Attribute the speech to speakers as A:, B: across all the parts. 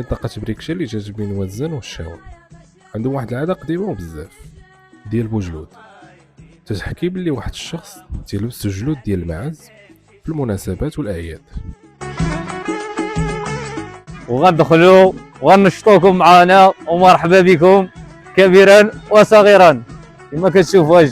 A: منطقة بريكشة اللي جات بين وزان والشاون. عندهم واحد العادة قديمة بزاف ديال بوجلود، تتحكي باللي واحد الشخص تيلبس الجلود ديال الماعز في المناسبات والاعياد.
B: وغندخلوا وغنشطوكم معنا ومرحبا بكم كبيرا وصغيرا كما كتشوفوا.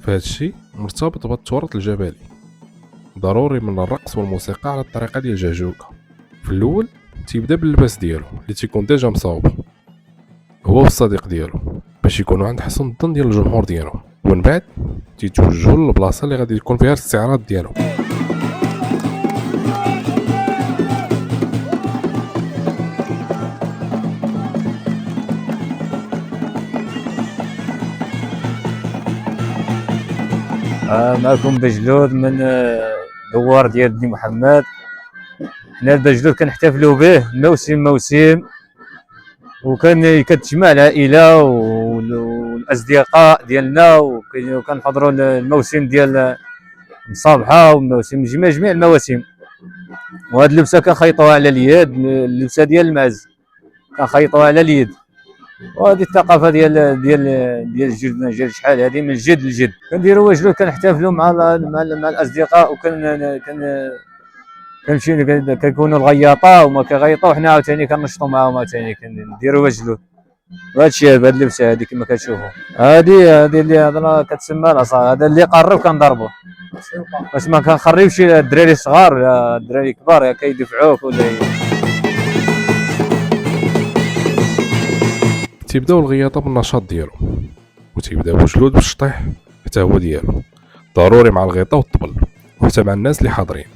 A: فهاد الشيء مرتبط بالتراث الجبلي، ضروري من الرقص والموسيقى على الطريقة ديال جهجوكة. في الاول تيبدا باللباس ديالو اللي تيكون ديجا مصاوب هو والصديق ديالو باش يكونوا عند حسن الظن ديال الجمهور ديالو، ومن بعد تيتوجهوا للبلاصه اللي غادي يكون فيها الاستعراض ديالو.
B: معكم بجلود من دوار ديال بني محمد. حنا البجلود كنحتفلوا به موسم كتجمع العائله والاصدقاء ديالنا، وكنحضروا الموسم ديال المصابحه وموسم جميع المواسم. وهاد اللبسه كنخيطوها على اليد، اللبسه ديال المعز كنخيطوها على اليد. وهذه الثقافه ديال جدنا ديال شحال هذه من الجد للجد. كنديروا وجلود كنحتفلوا مع الاصدقاء، كنمشيو كيكونوا الغياطه وما كيغيطوا، حنا عاوتاني كنشطوا معاهم، عاوتاني كنديروا وجلود. وهذا الشيء بهذه اللبسه هذه كما كتشوفوا، هذه اللي هضره كتسمى العصا. هذا اللي قرب كنضربوه باش ما كنخريوش الدراري الصغار ولا الدراري الكبار كيدفعوك ولا
A: تيبداو الغياطه بالنشاط ديالو، وتيبدا بوجلود بالشطيح حتى هو ديالو، ضروري مع الغيطه والطبل وحتى مع الناس اللي حاضرين.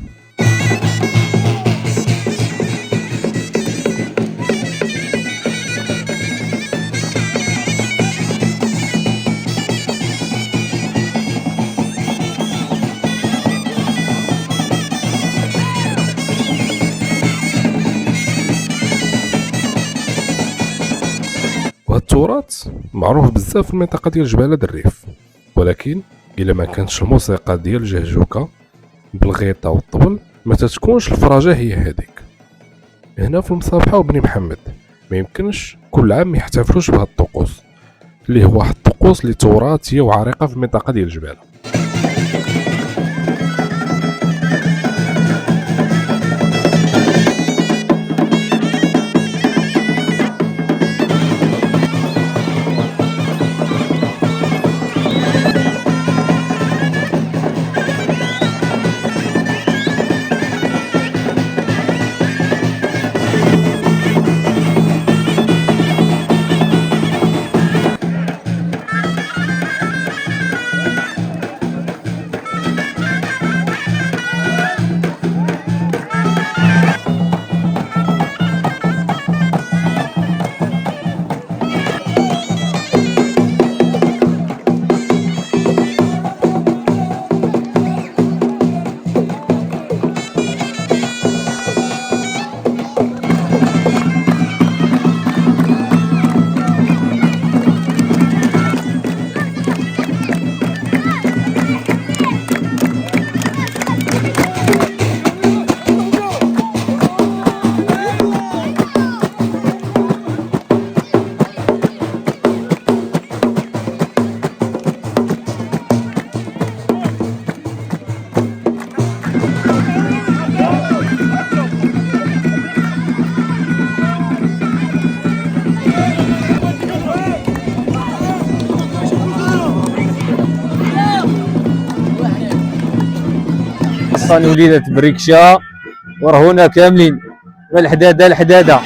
A: وهذا التراث معروف بزاف في المنطقه ديال جبالة الريف، ولكن الا ما كانتش الموسيقى ديال جهجوكة بالغيطه والطبل ما تتكونش الفرجه هي هذيك. هنا في المصابحه وبني محمد ما يمكنش كل عام يحتفلوش بهذا الطقوس اللي هو واحد الطقوس اللي تراثيه وعريقه في المنطقه ديال جبالة.
B: وصاني وليدات بريكشا ورهونا كاملين والحداده الحداده